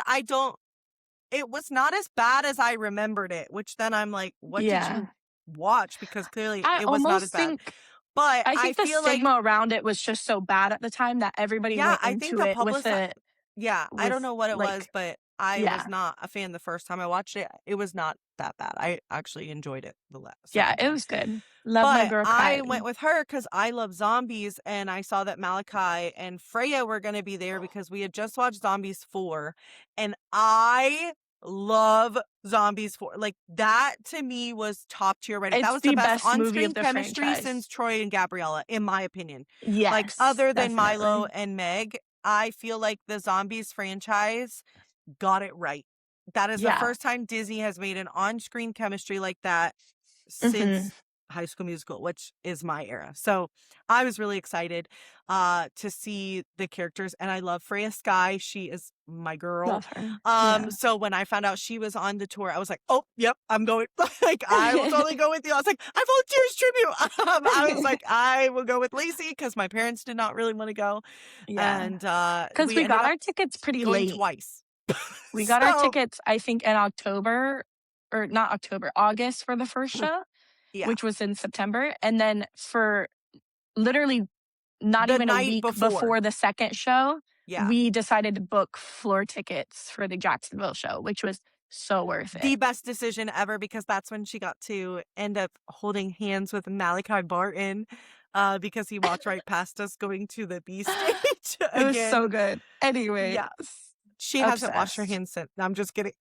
it was not as bad as I remembered it, which then I'm like, what did Yeah. you watch? Because clearly I it was not as almost bad. think But I I think the feel like, stigma around it was just so bad at the time that everybody yeah, went I think into the it public, yeah, I don't with, know what it was, like but I was yeah. not a fan the first time I watched it. It was not that bad. I actually enjoyed it the Yeah, second it time. was good. Love my But girl I went crying. with her because I love zombies, and I saw that Malachi and Freya were gonna be there because we had just watched Zombies 4, and I love Zombies 4. Like, that to me was top tier writing. That It's was the the best best movie of on-screen the chemistry since franchise. Troy and Gabriella, in my opinion. Like, Yes, other than Milo definitely. and Meg, I feel like the Zombies franchise got it right. That is the Yeah. first time Disney has made an on-screen chemistry like that Mhm. since High School Musical, which is my era. So I was really excited to see the characters, and I love Freya Sky. She is my girl. Love her. Yeah. So when I found out she was on the tour, I was like, oh, yep, I'm going. Like, I will totally go with you. I was like, I volunteers tribute. I was like, I will go with Lacey because my parents did not really want to go, Yeah. and 'Cause we we ended got up our tickets pretty going late. twice. We got our So tickets, I think, in October, or not October, August for the first show, yeah, which was in September, and then for literally not the even a night week before, before the second show, yeah. we decided to book floor tickets for the Jacksonville show, which was so worth The it. best decision ever because that's when she got to end up holding hands with Malachi Barton, because he walked right past us going to the B stage It was again. so good. Anyways, Yeah, she hasn't washed her obsessed. hands since. No, I'm just kidding.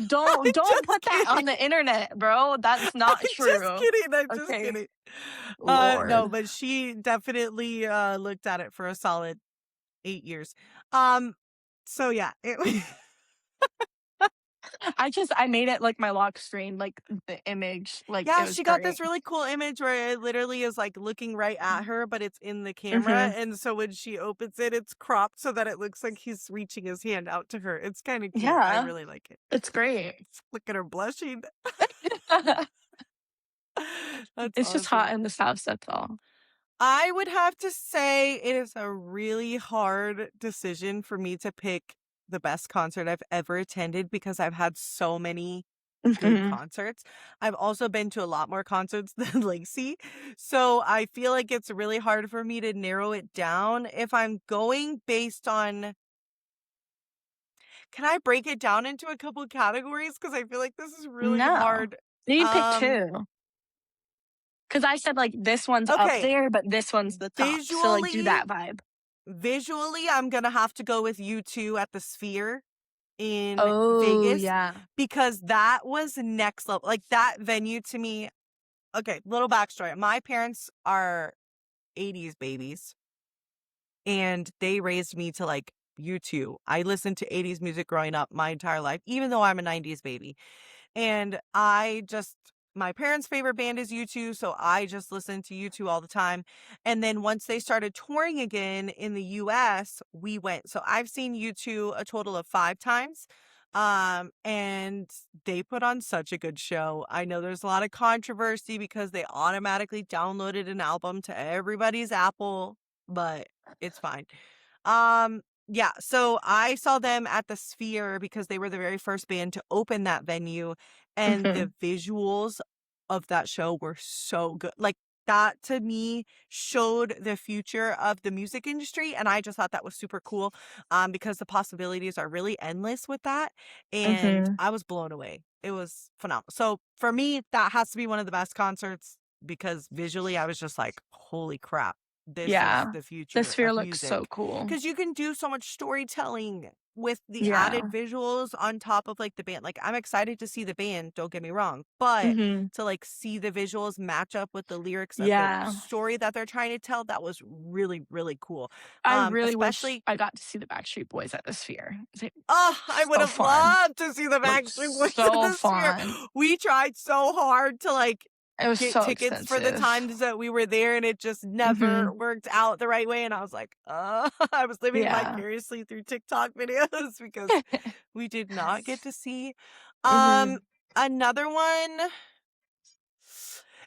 Don't I'm don't just put that on kidding. the internet, bro. That's I'm not just true. kidding. I'm just Okay. kidding. No, Lord. but she definitely looked at it for a solid 8 years. Um, so yeah, it I made it like my lock screen, like the image, like Yeah, it was she got great. this really cool image where it literally is, like, looking right at her, but it's in the camera, Mhm. and so when she opens it, it's cropped so that it looks like he's reaching his hand out to her. It's kinda cute. I Yeah, really like it. it's great. Look at her blushing. That's It's just hot awesome. in this house, that's all. I would have to say it is a really hard decision for me to pick the best concert I've ever attended because I've had so many good Mhm. concerts. I've also been to a lot more concerts than Lacey. So I feel like it's really hard for me to narrow it down. If I'm going based on, can I break it down into a couple categories? Because I feel like this is really No. hard. You pick Um, 2. 'Cause I said, like, this one's up okay. there, but this one's the top, so, like, do Visually, that vibe. I'm gonna have to go with U2 at the Sphere in Oh, Vegas yeah. because that was next level. Like, that venue to me. Okay, little backstory. My parents are 80s babies, and they raised me to like U2. I listened to 80s music growing up my entire life, even though I'm a 90s baby. And my parents' favorite band is U2, so I just listened to U2 all the time. And then once they started touring again in the US, we went. So I've seen U2 a total of 5 times. And they put on such a good show. I know there's a lot of controversy because they automatically downloaded an album to everybody's Apple, but it's fine. Yeah, so I saw them at the Sphere because they were the very first band to open that venue, and the Mhm. visuals of that show were so good. Like, that to me showed the future of the music industry, and I just thought that was super cool, because the possibilities are really endless with that, and Mhm. I was blown away. It was phenomenal. So for me, that has to be one of the best concerts because visually I was just like, "Holy crap. This is Yeah. the The future Sphere of looks so music." cool. Because you can do so much storytelling. with the added Yeah. visuals on top of, like, the band. Like, I'm excited to see the band, don't get me wrong, but Mhm. to, like, see the visuals match up with the lyrics of the Yeah. story that they're trying to tell, that was really, really cool. I really wish Especially I got to see the Backstreet Boys at the Sphere. It oh, I would so have fun. loved to see the Like, Backstreet Boys in so the Sphere. fun. We tried so hard to, like, It was get so tickets for the expensive. times that we were there, and it just never Mhm. worked out the right way, and I was like, I was living Yeah. vicariously through TikTok videos because we did not get to see. Um, Mhm. Another one,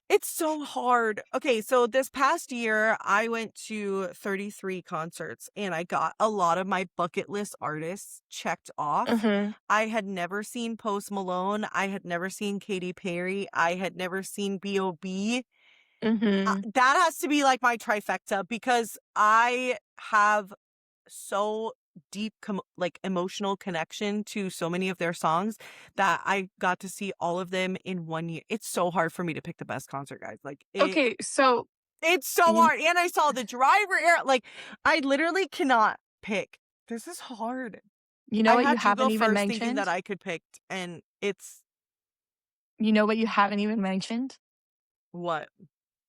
it's so hard. Okay, so this past year, I went to 33 concerts, and I got a lot of my bucket list artists checked off. Mhm. I had never seen Post Malone, I had never seen Katy Perry, I had never seen B.O.B. Mhm. That has to be, like, my trifecta because I have so deep like, emotional connection to so many of their songs that I got to see all of them in 1 year. It's so hard for me to pick the best concert, guys, like, Okay, so it's so you hard, and I saw the Driver era, like, I literally cannot pick. This is hard. you know I what you had you go haven't even first thinking that mentioned? I could pick, and it's You know what you haven't even mentioned? what?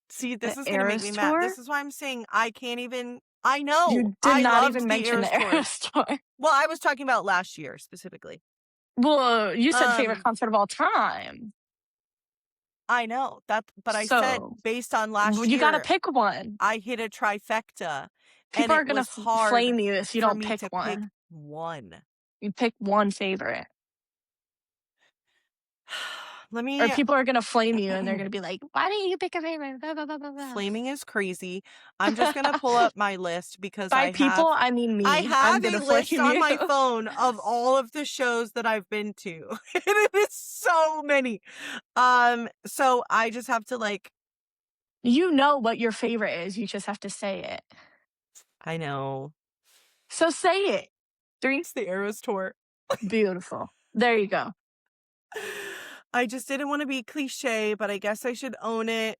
See, The this is gonna make Eras me mad. Tour? This is why I'm saying I can't even I know. You did I not even loved the mention Eras the Tour. Eras Tour. Well, I was talking about last year specifically. Well, you said favorite Um, concert of all time. I know that, but I said So, based on last you gotta year, pick one. I hit a trifecta, and People are it gonna was hard flame you if you for don't me pick to pick one. one. You pick one favorite. Let Or me people are gonna flame you and they're gonna be like, "Why didn't you pick a favorite? Blah, blah, blah, blah, flaming is crazy. I'm just gonna pull blah." up my list because By people, I mean I me. I'm have gonna a flame list on you. my phone of all of the shows that I've been to. And it is so many. So I just have to, like, You know what your favorite is, you just have to say it. I know. So say it. 3, It's the Eras Tour. beautiful. There you go. I just didn't want to be cliche, but I guess I should own it.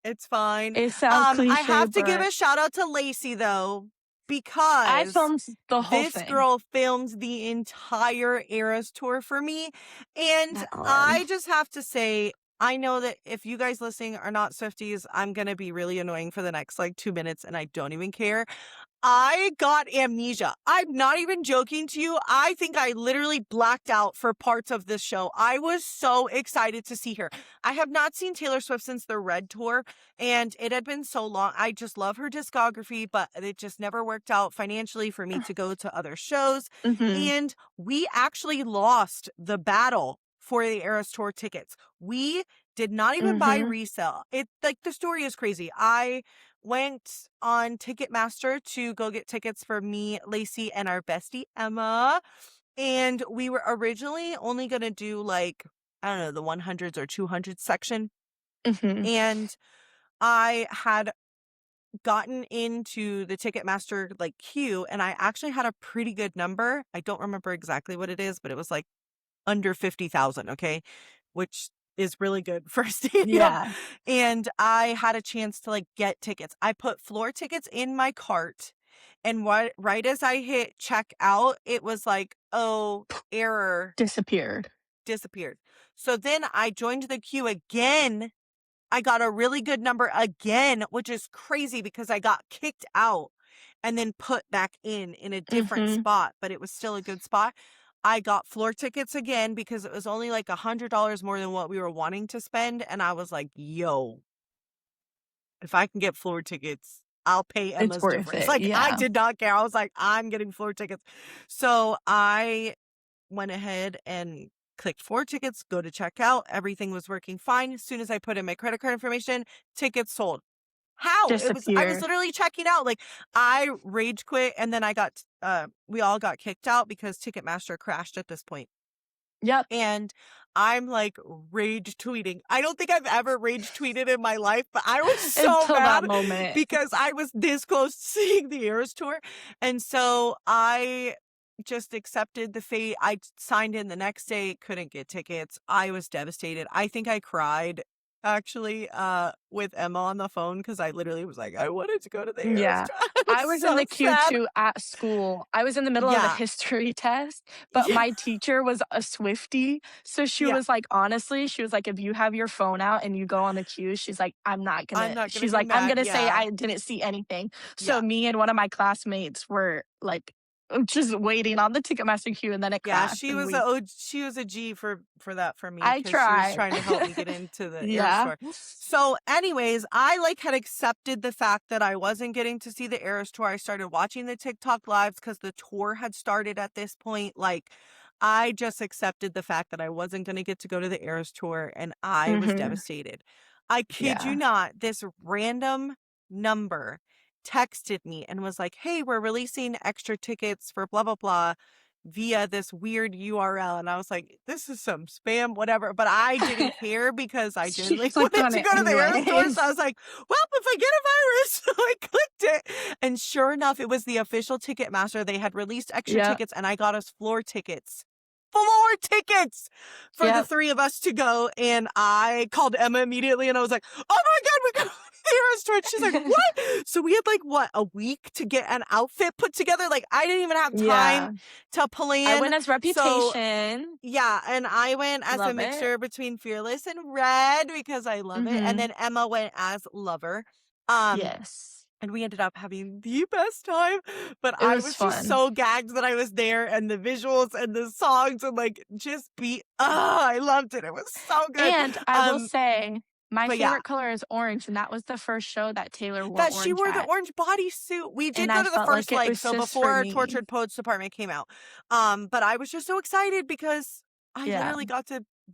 It's fine. It sounds I cliche, have to give but a shout out to Lacey though, I because filmed the whole this thing. girl filmed the entire Eras Tour for me. And My God. I just have to say, I know that if you guys listening are not Swifties, I'm going to be really annoying for the next like 2 minutes, and I don't even care. I got amnesia. I'm not even joking to you. I think I literally blacked out for parts of this show. I was so excited to see her. I have not seen Taylor Swift since the Red Tour, and it had been so long. I just love her discography, but it just never worked out financially for me to go to other shows. Mhm. And we actually lost the battle for the Eras Tour tickets. We did not even buy Mhm. resale. It like the story is crazy. I went on Ticketmaster to go get tickets for me, Lacey, and our bestie Emma. And we were originally only going to do like, I don't know, the 100s or 200s section. Mhm. And I had gotten into the Ticketmaster like queue, and I actually had a pretty good number. I don't remember exactly what it is, but it was like under 50,000, okay? Which is really good for a stadium. Yeah. And I had a chance to like get tickets. I put floor tickets in my cart, and right as I hit check out, it was like, "Oh, error, Disappeared. disappeared." So then I joined the queue again. I got a really good number again, which is crazy because I got kicked out and then put back in a different Mhm. spot, but it was still a good spot. I got floor tickets again because it was only like $100 more than what we were wanting to spend. And I was like, yo, if I can get floor tickets, I'll pay It's Emma's worth difference. it. Like, I Yeah. did not care. I was like, I'm getting floor tickets. So I went ahead and clicked floor tickets, go to checkout. Everything was working fine. As soon as I put in my credit card information, tickets sold. How? I was Disappeared. literally checking out. Like, I rage quit, and then we all got kicked out because Ticketmaster crashed at this point. Yep. And I'm like rage tweeting. I don't think I've ever rage tweeted in my life, but I was so Until that mad moment. because I was this close to seeing the Eras Tour. And so I just accepted the fate. I signed in the next day, couldn't get tickets. I was devastated. I think I cried actually, with Emma on the phone because I literally was like, "I wanted to go to the Eras Yeah. Tour." I was I was in so the queue sad. too at school. I was in the middle of a Yeah. history test, but Yeah. my teacher was a Swiftie. So she Yeah. was like, honestly, she was like, if you have your phone out and you go on the queue, she's like, I'm not gonna she's be like, I'm mad. gonna say Yeah. I didn't see anything. So Yeah. me and one of my classmates were like just waiting on the Ticketmaster queue and then it Yeah, crashed and we she was a G for that for me I because she was tried. trying to help me get into the Eras Yeah. Tour. So, anyways, I, like, had accepted the fact that I wasn't getting to see the Eras Tour. I started watching the TikTok lives because the tour had started at this point. Like, I just accepted the fact that I wasn't gonna get to go to the Eras Tour, and I was Mhm. devastated. I kid you Yeah. not, this random number texted me and was like, "Hey, we're releasing extra tickets for blah blah blah via this weird URL." And I was like, "This is some spam, whatever." But I didn't care because I She genuinely clicked wanted on to it go to the Eras Tour. So I anyways. was like, "Well, if I get a virus," so I clicked it. And sure enough, it was the official Ticketmaster. They had released extra Yep. tickets, and I got us floor tickets. Floor tickets for the Yep. three of us to go. And I called Emma immediately and I was like, "Oh my God, we're going to the Eras Tour." And she's like, "What?" So we had like, what, a week to get an outfit put together? Like, I didn't even have time Yeah. to I plan. went as So Reputation. yeah, and I went as a Love it. mixture between Fearless and Red because I love it. And Mhm. then Emma went as Lover. Um, Yes. and we ended up having the best time, but It I was was just fun. so gagged that I was there and the visuals and the songs and like just I loved it. It was so good. And I will Um, say, my but yeah, favorite color is orange, and that was the first show that Taylor wore that she orange wore the at, orange bodysuit. We and did go I to the felt first like it leg, was so just for before me. Tortured Poets Department came out. But I was just so excited because I Yeah. literally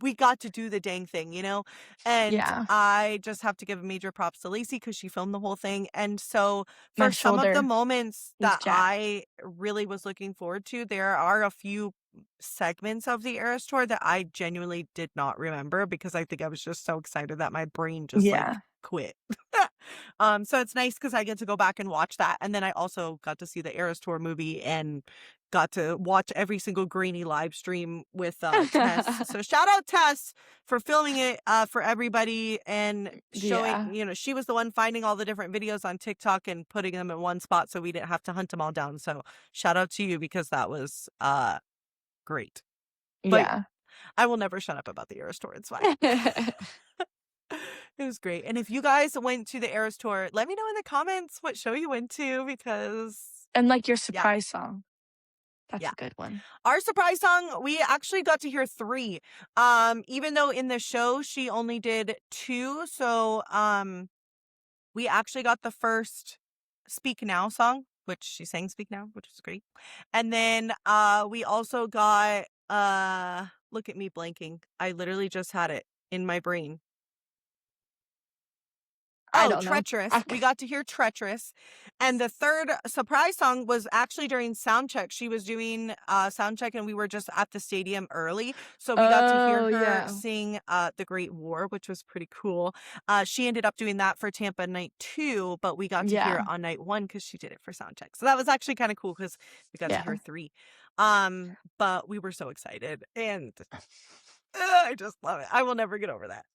we got to do the dang thing, you know? And Yeah. I just have to give major props to Lacey because she filmed the whole thing. And so My for some of the shoulder moments was that jacked. I really was looking forward to, there are a few segments of the Eras Tour that I genuinely did not remember because I think I was just so excited that my brain just like Yeah. quit. So it's nice because I get to go back and watch that. And then I also got to see the Eras Tour movie and got to watch every single grainy live stream with Tess. So shout out Tess for filming it for everybody and showing, Yeah. she was the one finding all the different videos on TikTok and putting them in one spot so we didn't have to hunt them all down. So shout out to you because that was great. But Yeah. I will never shut up about the Eras Tour. It's fine. It was great. And if you guys went to the Eras Tour, let me know in the comments what show you went to because And, like, your yeah, surprise song. That's yeah. a good one. Our surprise song, we actually got to hear 3. Even though in the show she only did 2, so we actually got the first Speak Now song, which she sang Speak Now, which was great. And then we also got look at me blanking. I literally just had it in my brain. I Oh, don't know. Treacherous. We got to hear Treacherous. And the third surprise song was actually during sound check. She was doing sound check and we were just at the stadium early. So we got to hear Oh, her yeah. sing The Great War, which was pretty cool. She ended up doing that for Tampa night 2, but we got to hear Yeah. it on night 1 because she did it for sound check. So that was actually kind of cool because we got to Yeah. hear 3. But we were so excited and I just love it. I will never get over that.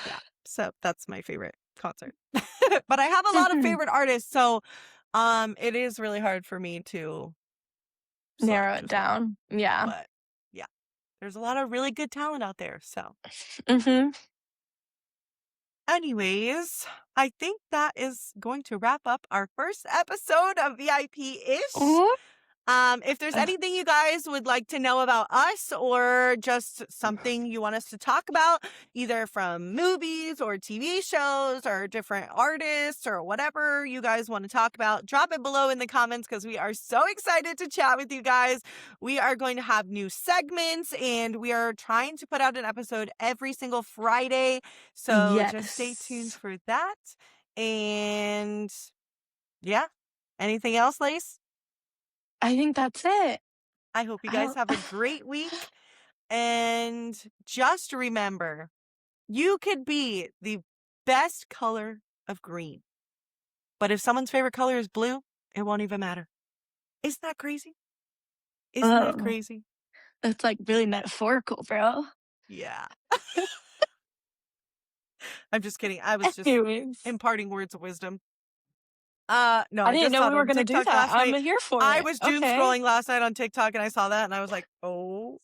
Yeah. So that's my favorite concert. But I have a lot of favorite artists, so it is really hard for me to select Narrow it just one. down. Yeah. But yeah, there's a lot of really good talent out there. So, Mhm. anyways, I think that is going to wrap up our first episode of VIP-ish. Mhm. If there's Uh, anything you guys would like to know about us or just something you want us to talk about, either from movies or TV shows or different artists or whatever you guys want to talk about, drop it below in the comments because we are so excited to chat with you guys. We are going to have new segments and we are trying to put out an episode every single Friday. So just stay tuned yes. for that. And yeah, anything else, Lace? I think that's it. I hope you I guys don't have a great week. And just remember, you could be the best color of green. But if someone's favorite color is blue, it won't even matter. Isn't that crazy? Isn't that oh, crazy? that's, like, really metaphorical, bro. Yeah. I'm just kidding. I was just Anyways, imparting words of wisdom. No, I I didn't just know saw we it were on gonna do TikTok that. last I'm night. here for I it. was doom Okay. scrolling last night on TikTok and I saw that and I was like, "Oh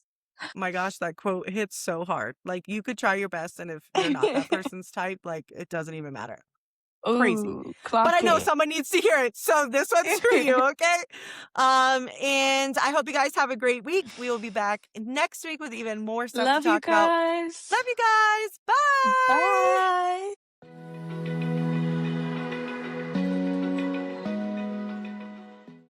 my gosh, that quote hits so hard." Like you could try your best and if you're not that person's type, like it doesn't even matter. Crazy. Ooh, But I clock know it. someone needs to hear it. So this one's for you, okay? And I hope you guys have a great week. We will be back next week with even more stuff to Love you talk about. Love guys. you guys. Bye. Bye.